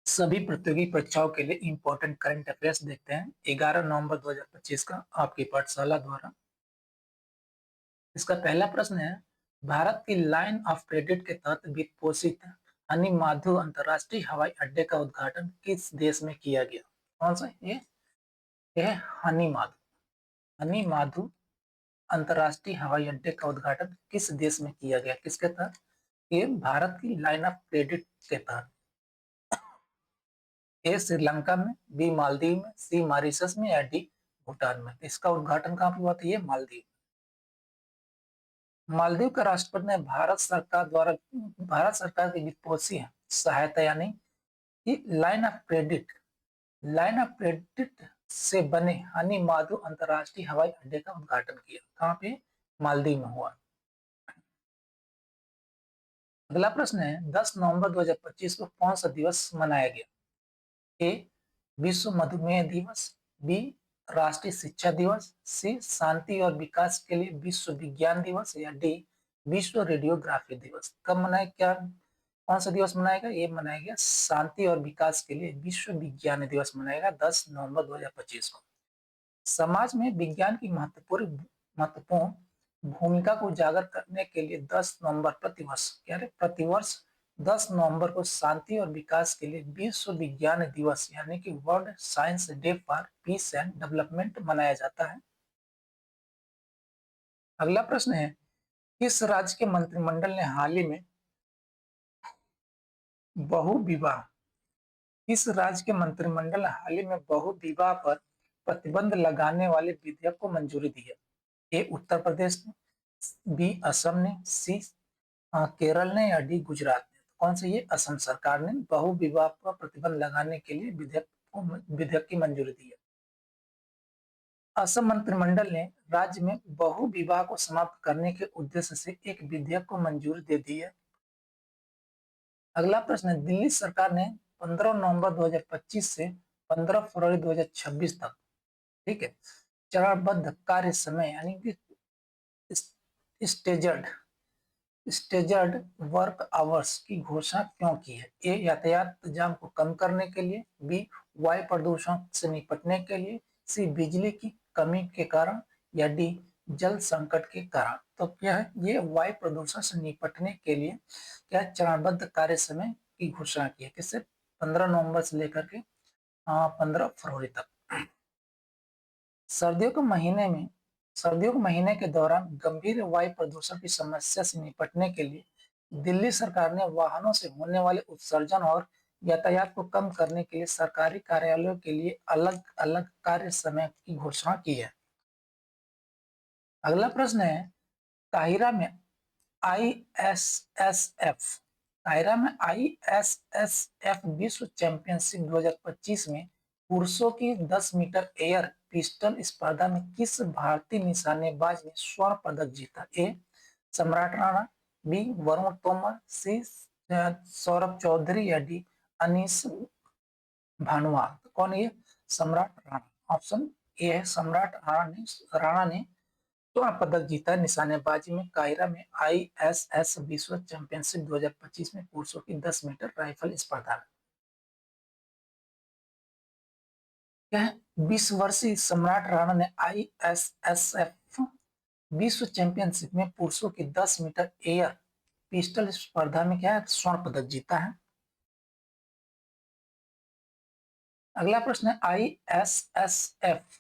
सभी प्रतियोगी परीक्षाओं के लिए इम्पोर्टेंट करंट अफेयर्स देखते हैं 11 नवंबर 2025 का आपकी पाठशाला द्वारा। इसका पहला प्रश्न है, भारत की लाइन ऑफ क्रेडिट के तहत वित्त पोषित हनी माधु अंतर्राष्ट्रीय हवाई अड्डे का उद्घाटन किस देश में किया गया? कौन सा ये है हनी माधु। हनी माधु अंतर्राष्ट्रीय हवाई अड्डे का उद्घाटन किस देश में किया गया? किसके तहत? ये भारत की लाइन ऑफ क्रेडिट के तहत। ए श्रीलंका में, बी मालदीव में, सी मॉरिशस में या डी भूटान में। इसका उद्घाटन कहाँ पे हुआ था? ये मालदीव। मालदीव का राष्ट्रपति ने भारत सरकार की वित्तपोषीय सहायता यानी कि लाइन ऑफ क्रेडिट से बने हनी माधु अंतर्राष्ट्रीय हवाई अड्डे का उद्घाटन किया। कहाँ पे? मालदीव में हुआ। अगला प्रश्न है, 10 नवंबर 2025 को कौन सा दिवस मनाया गया? ए विश्व मधुमेह दिवस, बी राष्ट्रीय शिक्षा दिवस, सी शांति और विकास के लिए विश्व विज्ञान दिवस या डी विश्व रेडियोग्राफी दिवस। कब मनाया, क्या कौन सा दिवस मनाएगा? ये मनाएगा शांति और विकास के लिए विश्व विज्ञान दिवस मनाएगा 10 नवंबर 2025 को। समाज में विज्ञान की महत्वपूर्ण भूमिका को उजागर करने के लिए 10 नवंबर प्रतिवर्ष 10 नवंबर को शांति और विकास के लिए विश्व विज्ञान दिवस यानी कि world science day for piece and development मनाया जाता है। अगला प्रश्न है, किस राज्य के मंत्रिमंडल ने हाल ही में बहु विवाह किस राज्य के मंत्रिमंडल ने हाल ही में बहु विवाह पर प्रतिबंध लगाने वाले विधेयक को मंजूरी दी है? ए उत्तर प्रदेश ने, बी असम ने, सी केरल ने या डी गुजरात ने। तो कौन सा? ये असम सरकार ने बहु विवाह पर प्रतिबंध लगाने के लिए विधेयक की मंजूरी दी है। असम मंत्रिमंडल ने राज्य में बहु विवाह को समाप्त करने के उद्देश्य से एक विधेयक को मंजूरी दे दी है। अगला प्रश्न है, दिल्ली सरकार ने 15 नवंबर 2025 से 15 फरवरी 2026 तक, ठीक है, चरणबद्ध कार्य समय यानी कि स्टेजर्ड स्टेजर्ड वर्क आवर्स की घोषणा क्यों की है? ए यातायात जाम को कम करने के लिए, बी वायु प्रदूषण से निपटने के लिए, सी बिजली की कमी के कारण या डी जल संकट के कारण। तो क्या है? ये वायु प्रदूषण से निपटने के लिए क्या चरणबद्ध कार्य समय की घोषणा की है? किससे? 15 नवंबर से लेकर के 15 फरवरी तक। सर्दियों के महीने के दौरान गंभीर वायु प्रदूषण की समस्या से निपटने के लिए दिल्ली सरकार ने वाहनों से होने वाले उत्सर्जन और यातायात को कम करने के लिए सरकारी कार्यालयों के लिए अलग अलग कार्य समय की घोषणा की है। अगला प्रश्न है, काहिरा में आईएसएसएफ काहिरा में आईएसएसएफ विश्व चैंपियनशिप 2025 में पुरुषों की 10 मीटर एयर पिस्टल स्पर्धा में किस भारतीय निशानेबाज ने स्वर्ण पदक जीता? ए सम्राट राणा, बी वरुण तोमर, सी सौरभ चौधरी या डी अनीस भानुआल। तो कौन है ये? सम्राट राणा। ऑप्शन ए है सम्राट राणा ने स्वर्ण पदक जीता निशानेबाजी में काहिरा में आईएसएस विश्व चैंपियनशिप 2025 में पुरुषों की 10 मीटर राइफल स्पर्धा में। क्या है? 20 वर्षीय सम्राट राणा ने आईएसएसएफ विश्व चैंपियनशिप में पुरुषों की 10 मीटर एयर पिस्टल स्पर्धा में क्या है? स्वर्ण पदक जीता है। अगला प्रश्न है, आईएसएसएफ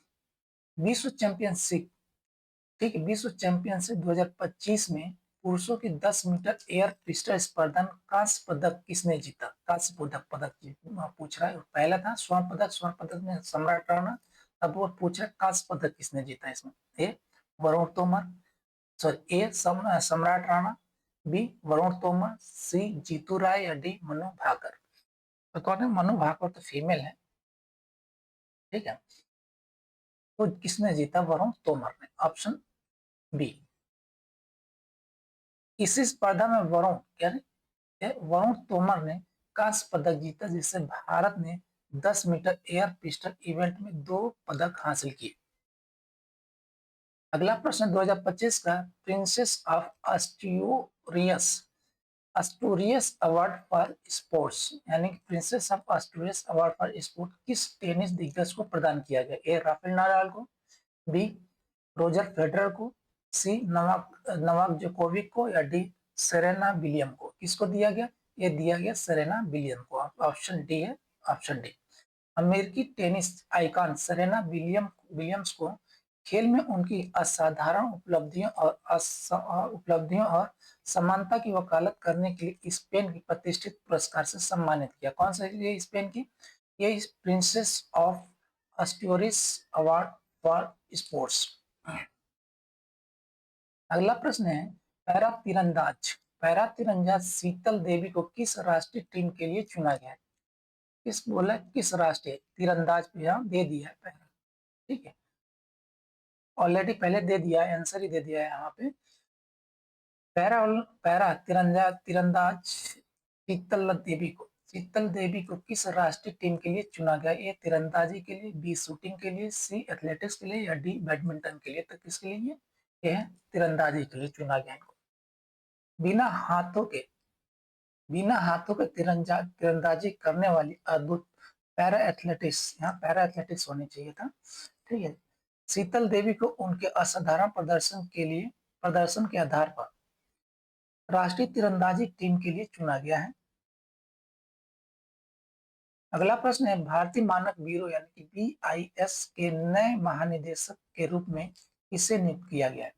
विश्व चैंपियनशिप, ठीक है, विश्व चैंपियनशिप 2025 में पुरुषों की 10 मीटर एयर पिस्टल स्पर्धा में कांस्य पदक किसने जीता? कांस्य पदक पूछ रहा है। पहला था स्वर्ण पदक में सम्राट राणा। अब वो पूछ रहा है कांस्य पदक किसने जीता इसमें? ए वरुण तोमर, सॉरी ए सम्राट राणा, बी वरुण तोमर, सी जीतू राय या डी मनु भाकर। तो कौन है? मनु भाकर तो फीमेल है, ठीक है। तो किसने जीता? वरुण तोमर ने। Option B. इसी स्पर्धा में वरुण तोमर ने कांस्य पदक जीता, जिससे भारत ने 10 मीटर एयर पिस्टल इवेंट में 2 पदक हासिल किए। अगला प्रश्न 2025 का, princess of Asturias Asturias award for sports यानी कि princess of Asturias award for sport किस टेनिस दिग्गज को प्रदान किया गया? ए राफेल नाडाल को, बी रोजर फेडरर को, सी नवाक नवाक जोकोविक को, या डी सेरेना विलियम को? किसको दिया गया? ये दिया गया सेरेना विलियम को। ऑप्शन डी है, ऑप्शन डी। अमेरिकी टेनिस आइकॉन सेरेना विलियम्स को खेल में उनकी असाधारण उपलब्धियों और समानता की वकालत करने के लिए स्पेन की प्रतिष्ठित पुरस्कार से सम्मानित किया। कौन सा? ये स्पेन की, ये princess of Asturias award for sports. अगला प्रश्न है, पैरा तीरंदाज शीतल देवी को किस राष्ट्रीय टीम के लिए चुना गया है? किस बोला, किस राष्ट्रीय तीरंदाज पे यहाँ दे दिया है पैरा, ठीक है, ऑलरेडी पहले दे दिया है, आंसर ही दे दिया है यहाँ पे। पैरा पैरा तीरंदाज तीरंदाज शीतल देवी को किस राष्ट्रीय टीम के लिए चुना गया? ए तीरंदाजी के लिए, बी शूटिंग के लिए, सी एथलेटिक्स के लिए, या डी बैडमिंटन के लिए? तो किसके लिए? ये है तीरंदाजी के लिए चुना गया इनको। बिना हाथों के तीरंदाजी करने वाली अद्भुत पैरा एथलेटिक्स, यहाँ पैरा एथलेटिक्स होनी चाहिए था, ठीक है। शीतल देवी को उनके असाधारण प्रदर्शन के आधार पर राष्ट्रीय तीरंदाजी टीम के लिए चुना गया है। अगला प्रश्न है, भारतीय मानक ब्यूरो यानी कि BIS के नए महानिदेशक के रूप में किसे नियुक्त किया गया है?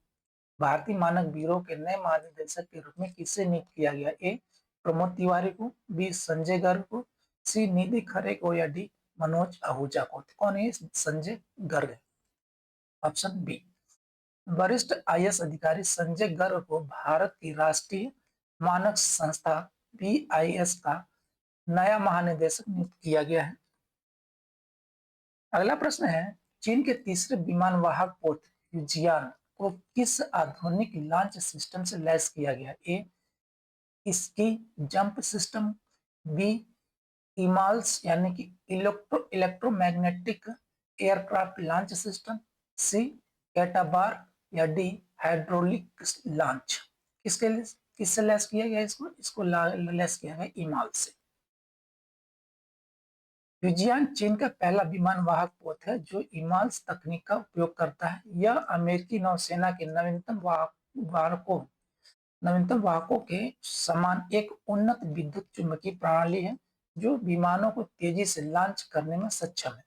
भारतीय मानक ब्यूरो के नए महानिदेशक के रूप में किसे नियुक्त किया गया? ए प्रमोद तिवारी को, बी संजय गर्ग को, सी निधि खरे को, या डी मनोज आहूजा को? तो कौन है? संजय गर्ग। Option B. वरिष्ठ IAS अधिकारी संजय गर्ग को भारत की राष्ट्रीय मानक संस्था BIS का नया महानिदेशक नियुक्त किया गया है। अगला प्रश्न है, चीन के तीसरे विमान वाहक पोत फ्यूजियान को किस आधुनिक लॉन्च सिस्टम से लैस किया गया? ए इसकी जंप सिस्टम, बी इमाल्स यानी कि इलेक्ट्रोमैग्नेटिक एयरक्राफ्ट लॉन्च सिस्टम, सी कैटाबार, या डी हाइड्रोलिक लॉन्च? किसके लिए, किससे लैस किया गया? इसको लैस किया गया इमाल से। फ्यूजियान चीन का पहला विमान वाहक पोत है जो इमाल्स तकनीक का उपयोग करता है। यह अमेरिकी नौसेना के नवीनतम वाहकों के समान एक उन्नत विद्युत चुंबकीय प्रणाली है जो विमानों को तेजी से लॉन्च करने में सक्षम है।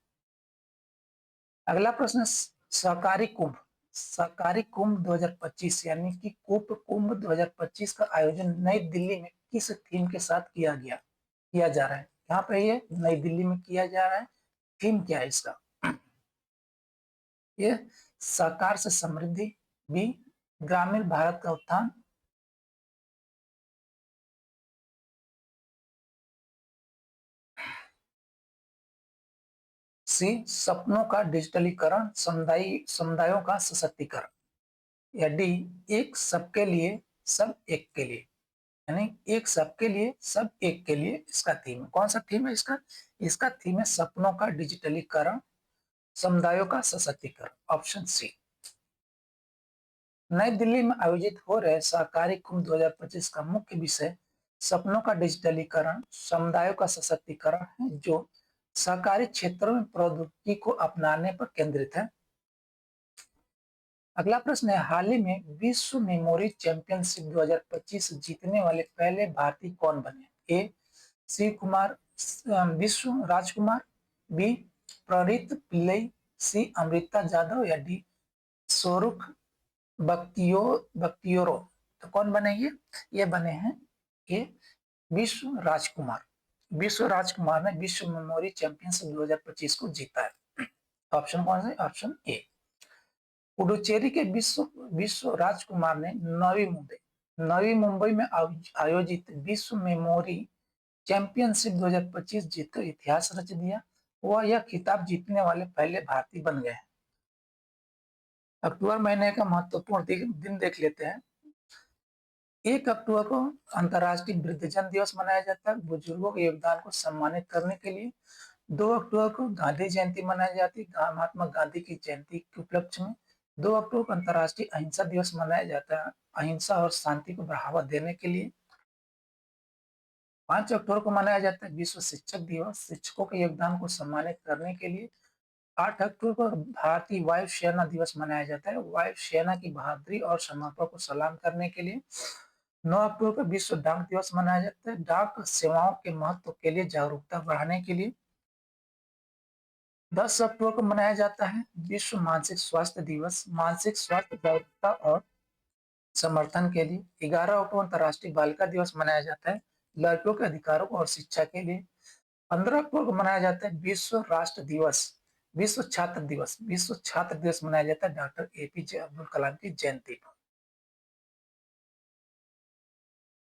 अगला प्रश्न, सहकारी कुंभ 2025 यानी कि कुंभ 2025 का आयोजन नई दिल्ली में किस थीम के साथ किया जा रहा है? यहाँ पे ये नई दिल्ली में किया जा रहा है। थीम क्या है इसका? ये सहकार से समृद्धि, बी ग्रामीण भारत का उत्थान, सी सपनों का डिजिटलीकरण, समुदायों का सशक्तिकरण, या डी एक सबके लिए सब एक के लिए, यानी एक सबके लिए सब एक के लिए इसका थीम है। कौन सा थीम है इसका? इसका थीम है सपनों का डिजिटलीकरण, समुदायों का सशक्तिकरण। Option C. नई दिल्ली में आयोजित हो रहे सहकारी कुंभ 2025 का मुख्य विषय सपनों का डिजिटलीकरण, समुदायों का सशक्तिकरण है जो सहकारी क्षेत्रों में प्रौद्योगिकी को अपनाने पर केंद्रित है। अगला प्रश्न है, हाल ही में विश्व मेमोरी चैंपियनशिप 2025 जीतने वाले पहले भारतीय कौन बने? ए विश्व राजकुमार, बी प्ररीत पिल्लई, सी अमृता जाधव, या डी सोरुख बख्तियोरो? तो कौन बने ये बने हैं ये विश्व राजकुमार ने विश्व मेमोरी चैंपियनशिप 2025 को जीता है। ऑप्शन कौन सा? Option A. पुडुचेरी के विश्व राजकुमार ने नवी मुंबई में आयोजित विश्व मेमोरी चैंपियनशिप 2025 जीतकर इतिहास रच दिया। वह यह खिताब जीतने वाले पहले भारतीय बन गए हैं। अक्टूबर महीने का महत्वपूर्ण दिन देख लेते हैं। 1 अक्टूबर को अंतर्राष्ट्रीय वृद्धजन दिवस मनाया जाता है, बुजुर्गों के योगदान को सम्मानित करने के लिए। 2 अक्टूबर को गांधी जयंती मनाई जाती है, महात्मा गांधी की जयंती के उपलक्ष्य में। 2 अक्टूबर को अंतर्राष्ट्रीय अहिंसा दिवस मनाया जाता है, अहिंसा और शांति को बढ़ावा देने के लिए। 5 अक्टूबर को मनाया जाता है विश्व शिक्षक दिवस, शिक्षकों के योगदान को सम्मानित करने के लिए। 8 अक्टूबर को भारतीय वायु सेना दिवस मनाया जाता है, वायु सेना की बहादुरी और समर्पण को सलाम करने के लिए। 9 अक्टूबर को विश्व डाक दिवस मनाया जाता है, डाक सेवाओं के महत्व के लिए जागरूकता बढ़ाने के लिए। 10 अक्टूबर को मनाया जाता है विश्व मानसिक स्वास्थ्य दिवस, मानसिक स्वास्थ्य जागरूकता और समर्थन के लिए। 11 अक्टूबर अंतर्राष्ट्रीय बालिका दिवस मनाया जाता है, लड़कियों के अधिकारों और शिक्षा के लिए। 15 अक्टूबर को मनाया जाता है विश्व राष्ट्र दिवस, विश्व छात्र दिवस, विश्व छात्र दिवस मनाया जाता है डॉक्टर एपीजे अब्दुल कलाम की जयंती पर।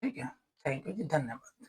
ठीक है, थैंक यू जी, धन्यवाद।